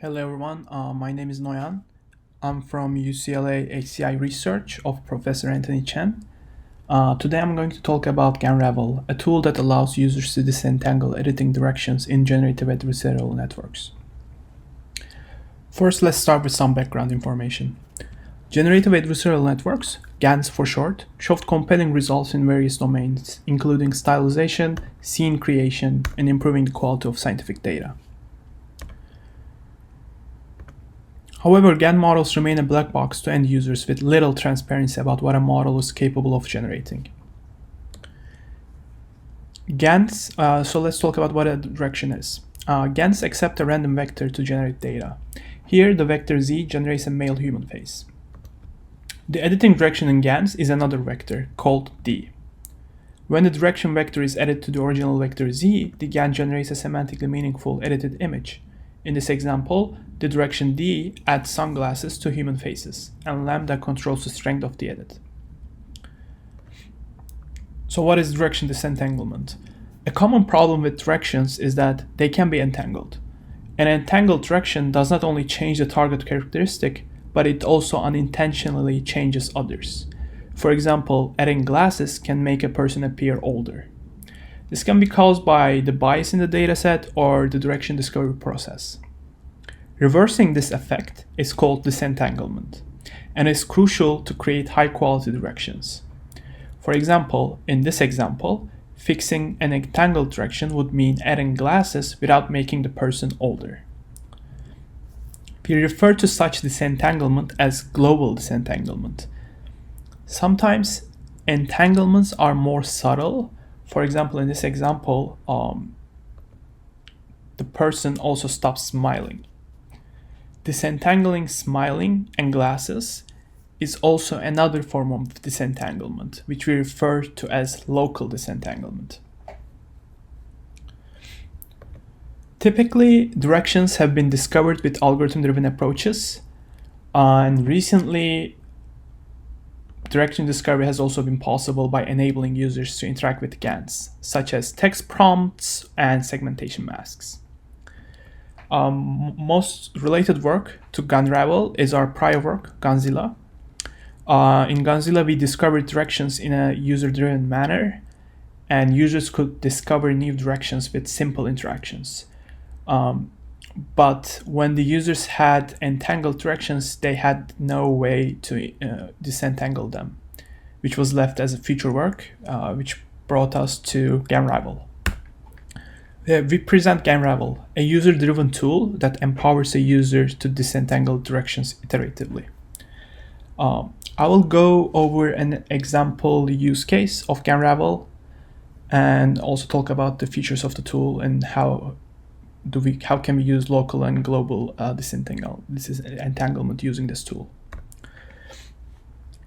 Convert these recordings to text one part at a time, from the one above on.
Hello everyone, my name is Noyan. I'm from UCLA HCI Research of Professor Anthony Chen. Today I'm going to talk about GANravel, a tool that allows users to disentangle editing directions in generative adversarial networks. First, let's start with some background information. Generative adversarial networks, GANs for short, showed compelling results in various domains, including stylization, scene creation, and improving the quality of scientific data. However, GAN models remain a black box to end users with little transparency about what a model is capable of generating. GANs, so let's talk about what a direction is. GANs accept a random vector to generate data. Here, the vector z generates a male human face. The editing direction in GANs is another vector called d. When the direction vector is added to the original vector z, the GAN generates a semantically meaningful edited image. In this example, the direction d adds sunglasses to human faces, and lambda controls the strength of the edit. So what is direction disentanglement? A common problem with directions is that they can be entangled. An entangled direction does not only change the target characteristic, but it also unintentionally changes others. For example, adding glasses can make a person appear older. This can be caused by the bias in the dataset or the direction discovery process. Reversing this effect is called disentanglement, and is crucial to create high-quality directions. For example, in this example, fixing an entangled direction would mean adding glasses without making the person older. We refer to such disentanglement as global disentanglement. Sometimes entanglements are more subtle. For example, in this example, the person also stops smiling. Disentangling smiling and glasses is also another form of disentanglement, which we refer to as local disentanglement. Typically, directions have been discovered with algorithm-driven approaches, and recently, direction discovery has also been possible by enabling users to interact with GANs, such as text prompts and segmentation masks. Most related work to GANravel is our prior work, GANzilla. In GANzilla, we discovered directions in a user-driven manner, and users could discover new directions with simple interactions. But when the users had entangled directions, they had no way to disentangle them, which was left as a future work, which brought us to GANravel. We present GANravel, a user-driven tool that empowers a user to disentangle directions iteratively. I will go over an example use case of GANravel and also talk about the features of the tool and how can we use local and global disentanglement using this tool.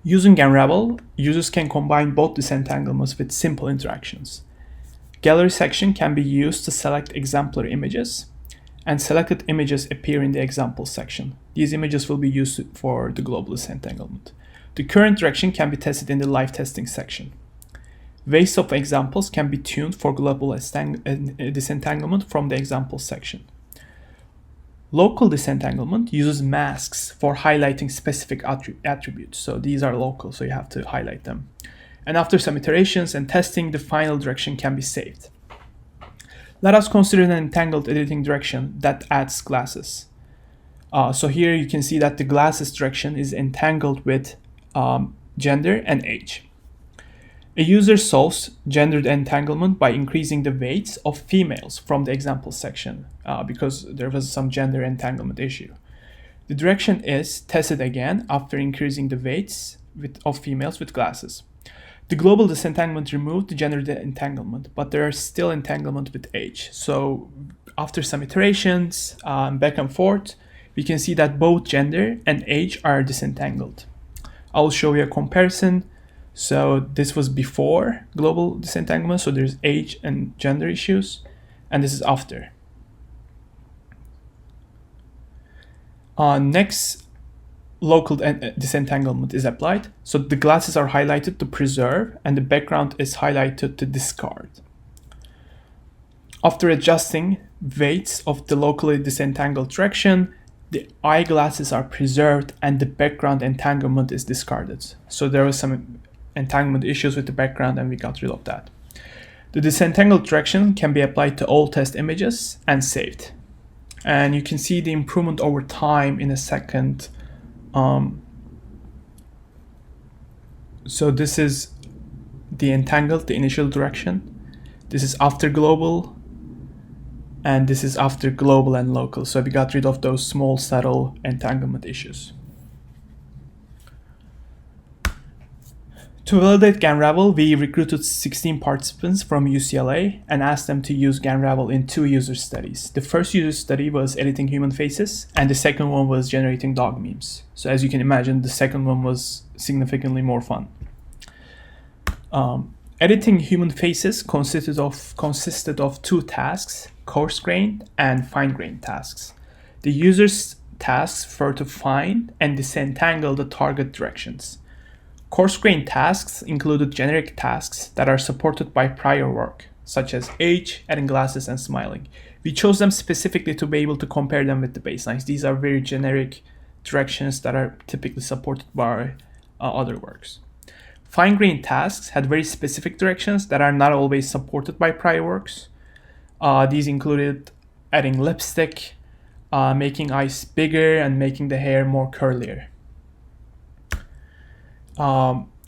Using GANravel, users can combine both disentanglements with simple interactions. Gallery section can be used to select exemplary images, and selected images appear in the example section. These images will be used for the global disentanglement. The current direction can be tested in the live testing section. Weights of examples can be tuned for global disentanglement from the example section. Local disentanglement uses masks for highlighting specific attributes. So these are local, so you have to highlight them. And after some iterations and testing, the final direction can be saved. Let us consider an entangled editing direction that adds glasses. So here you can see that the glasses direction is entangled with gender and age. A user solves gendered entanglement by increasing the weights of females from the example section because there was some gender entanglement issue. The direction is tested again after increasing the weights of females with glasses. The global disentanglement removed the gendered entanglement, but there are still entanglement with age. So after some iterations, back and forth, we can see that both gender and age are disentangled. I will show you a comparison. So this was before global disentanglement, so there's age and gender issues, and this is after. Next, local disentanglement is applied. So the glasses are highlighted to preserve, and the background is highlighted to discard. After adjusting weights of the locally disentangled direction, the eyeglasses are preserved and the background entanglement is discarded. So there was some entanglement issues with the background and we got rid of that. The disentangled direction can be applied to all test images and saved. And you can see the improvement over time in a second. So this is the entangled, the initial direction. This is after global, and this is after global and local. So we got rid of those small subtle entanglement issues. To validate GANravel, we recruited 16 participants from UCLA and asked them to use GANravel in 2 user studies. The first user study was editing human faces, and the second one was generating dog memes. So as you can imagine, the second one was significantly more fun. Editing human faces consisted of 2 tasks, coarse-grained and fine-grained tasks. The user's tasks were to find and disentangle the target directions. Coarse-grained tasks included generic tasks that are supported by prior work, such as age, adding glasses, and smiling. We chose them specifically to be able to compare them with the baselines. These are very generic directions that are typically supported by other works. Fine-grained tasks had very specific directions that are not always supported by prior works. These included adding lipstick, making eyes bigger, and making the hair more curlier.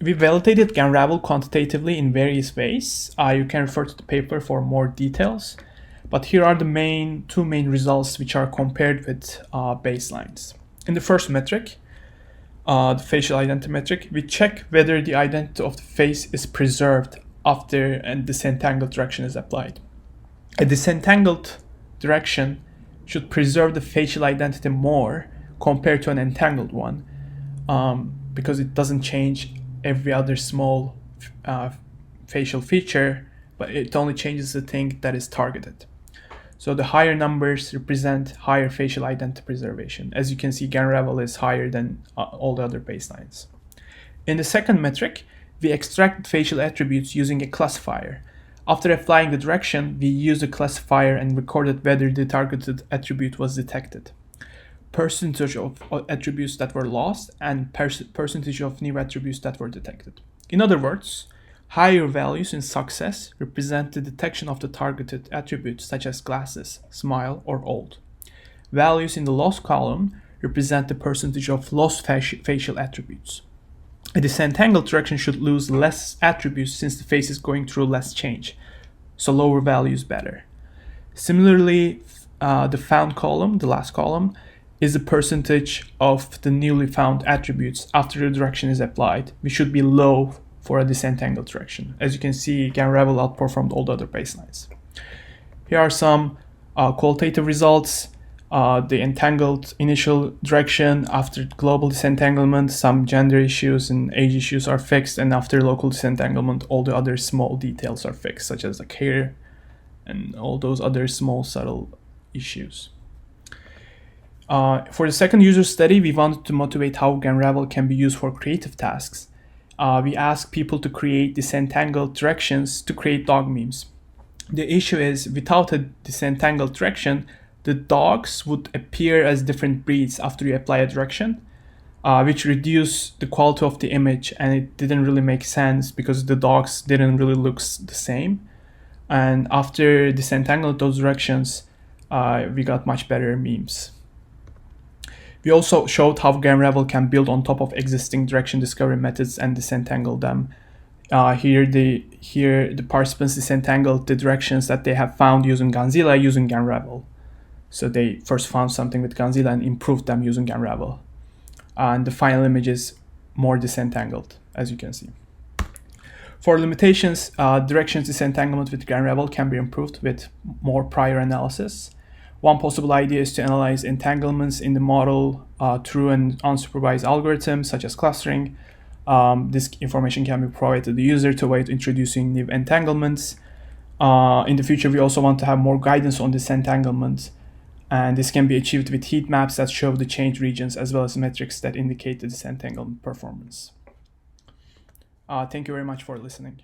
We validated GANravel quantitatively in various ways. You can refer to the paper for more details. But here are the 2 main results which are compared with baselines. In the first metric, the facial identity metric, we check whether the identity of the face is preserved after a disentangled direction is applied. A disentangled direction should preserve the facial identity more compared to an entangled one, because it doesn't change every other small facial feature, but it only changes the thing that is targeted. So the higher numbers represent higher facial identity preservation. As you can see, GANravel is higher than all the other baselines. In the second metric, we extracted facial attributes using a classifier. After applying the direction, we used a classifier and recorded whether the targeted attribute was detected, percentage of attributes that were lost, and percentage of new attributes that were detected. In other words, higher values in success represent the detection of the targeted attributes such as glasses, smile, or old. Values in the lost column represent the percentage of lost facial attributes. A disentangled direction should lose less attributes since the face is going through less change, so lower value is better. Similarly, the found column, the last column, is the percentage of the newly found attributes after the direction is applied, which should be low for a disentangled direction. As you can see, GANravel outperformed all the other baselines. Here are some qualitative results. The entangled initial direction after global disentanglement, some gender issues and age issues are fixed, and after local disentanglement, all the other small details are fixed, such as the hair and all those other small subtle issues. For the second user study, we wanted to motivate how GANravel can be used for creative tasks. We asked people to create disentangled directions to create dog memes. The issue is, without a disentangled direction, the dogs would appear as different breeds after you apply a direction, which reduced the quality of the image, and it didn't really make sense because the dogs didn't really look the same. And after disentangling those directions, we got much better memes. We also showed how GANravel can build on top of existing direction discovery methods and disentangle them. Here the participants disentangled the directions that they have found using Godzilla using GANravel. So they first found something with Godzilla and improved them using GANravel. And the final image is more disentangled, as you can see. For limitations, directions disentanglement with GANravel can be improved with more prior analysis. One possible idea is to analyze entanglements in the model through an unsupervised algorithm, such as clustering. This information can be provided to the user to avoid introducing new entanglements. In the future, we also want to have more guidance on disentanglement, and this can be achieved with heat maps that show the change regions as well as metrics that indicate the disentanglement performance. Thank you very much for listening.